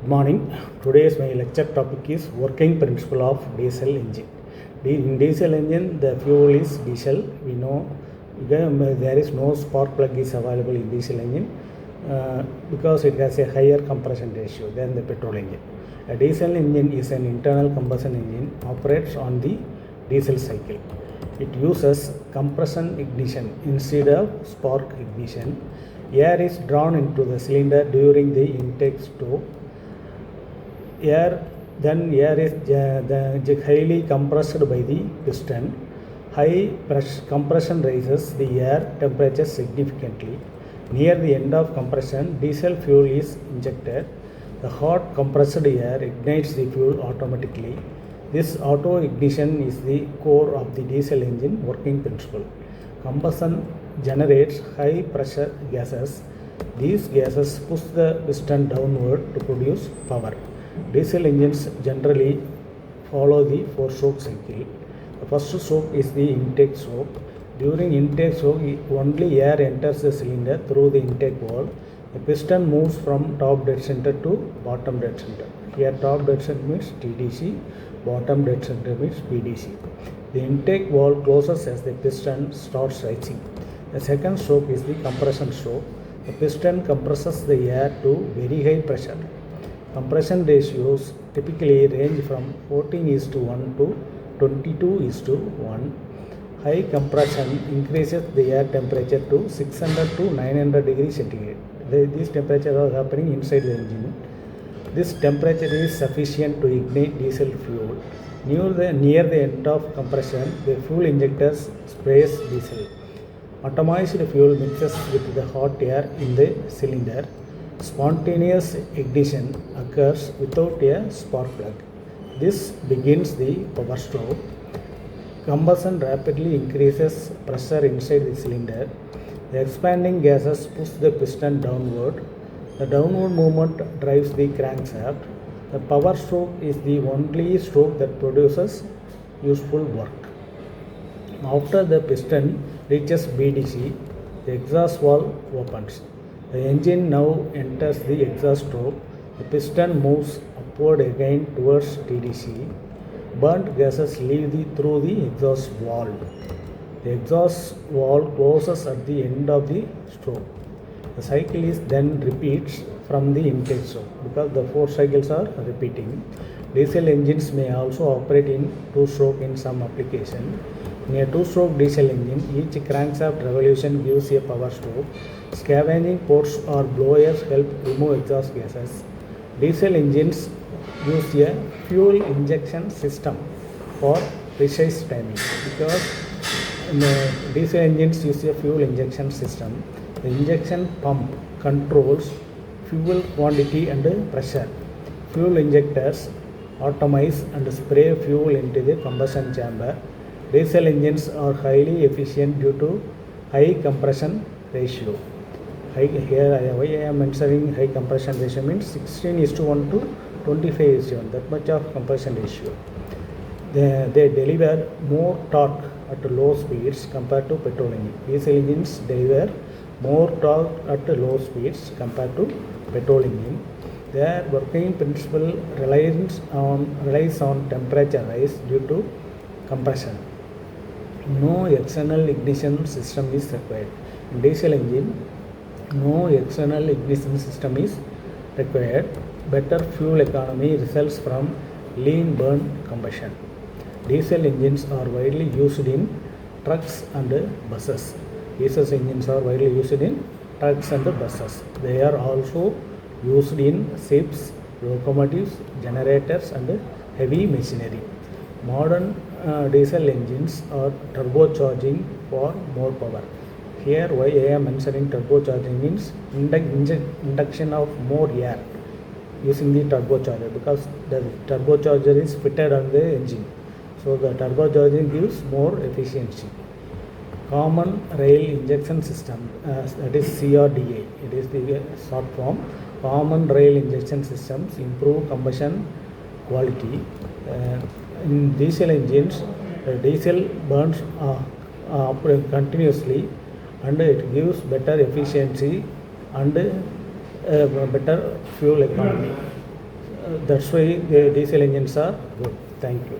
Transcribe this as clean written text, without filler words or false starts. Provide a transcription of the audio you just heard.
Good morning. Today's my lecture topic is working principle of diesel engine. In diesel engine, the fuel is diesel. We know there is no spark plug is available in diesel engine because it has a higher compression ratio than the petrol engine. A diesel engine is an internal combustion engine, operates on the diesel cycle. It uses compression ignition instead of spark ignition. Air is drawn into the cylinder during the intake stroke. Air is highly compressed by the piston. High compression raises the air temperature significantly. Near the end of compression, diesel fuel is injected. The hot compressed air ignites the fuel automatically. This auto ignition is the core of the diesel engine working principle. Combustion generates high pressure gases. These gases push the piston downward to produce power. Diesel engines generally follow the 4-stroke cycle. The first stroke is the intake stroke. During intake stroke, only air enters the cylinder through the intake valve. The piston moves from top dead center to bottom dead center. Here top dead center means TDC, bottom dead center means PDC. The intake valve closes as the piston starts rising. The second stroke is the compression stroke. The piston compresses the air to very high pressure. Compression ratios typically range from 14:1 to 22:1. High compression increases the air temperature to 600 to 900 degrees centigrade. These temperatures are happening inside the engine. This temperature is sufficient to ignite diesel fuel. Near the end of compression, the fuel injector sprays diesel. Atomized fuel mixes with the hot air in the cylinder. Spontaneous ignition occurs without a spark plug. This begins the power stroke. Combustion rapidly increases pressure inside the cylinder. The expanding gases push the piston downward. The downward movement drives the crankshaft. The power stroke is the only stroke that produces useful work. After the piston reaches BDC, the exhaust valve opens. The engine now enters the exhaust stroke. The piston moves upward again towards TDC. Burnt gases leave through the exhaust valve. The exhaust valve closes at the end of the stroke. The cycle is then repeats from the intake stroke because the 4 cycles are repeating. Diesel engines may also operate in 2-stroke in some application. In a 2-stroke diesel engine, each crankshaft revolution gives a power stroke. Scavenging ports or blowers help remove exhaust gases. Diesel engines use a fuel injection system for precise timing because diesel engines use a fuel injection system. The injection pump controls fuel quantity and pressure. Fuel injectors atomize and spray fuel into the combustion chamber. Diesel engines are highly efficient due to high compression ratio. Why I am mentioning high compression ratio means 16:1 to 25:1, that much of compression ratio. They deliver more torque at low speeds compared to petrol engine. Diesel engines deliver more torque at low speeds compared to petrol engine. Their working principle relies on temperature rise due to compression. No external ignition system is required. In diesel engine, no external ignition system is required. Better fuel economy results from lean burn combustion. Diesel engines are widely used in trucks and buses. Diesel engines are widely used in trucks and buses. They are also used in ships, locomotives, generators and heavy machinery. Modern diesel engines are turbocharging for more power. Here why I am mentioning turbocharging means induction of more air using the turbocharger because the turbocharger is fitted on the engine. So the turbocharging gives more efficiency. Common rail injection system, that is CRDA, it is the short form. Common rail injection systems improve combustion quality. In diesel engines, diesel burns continuously and it gives better efficiency and better fuel economy. That's why the diesel engines are good. Thank you.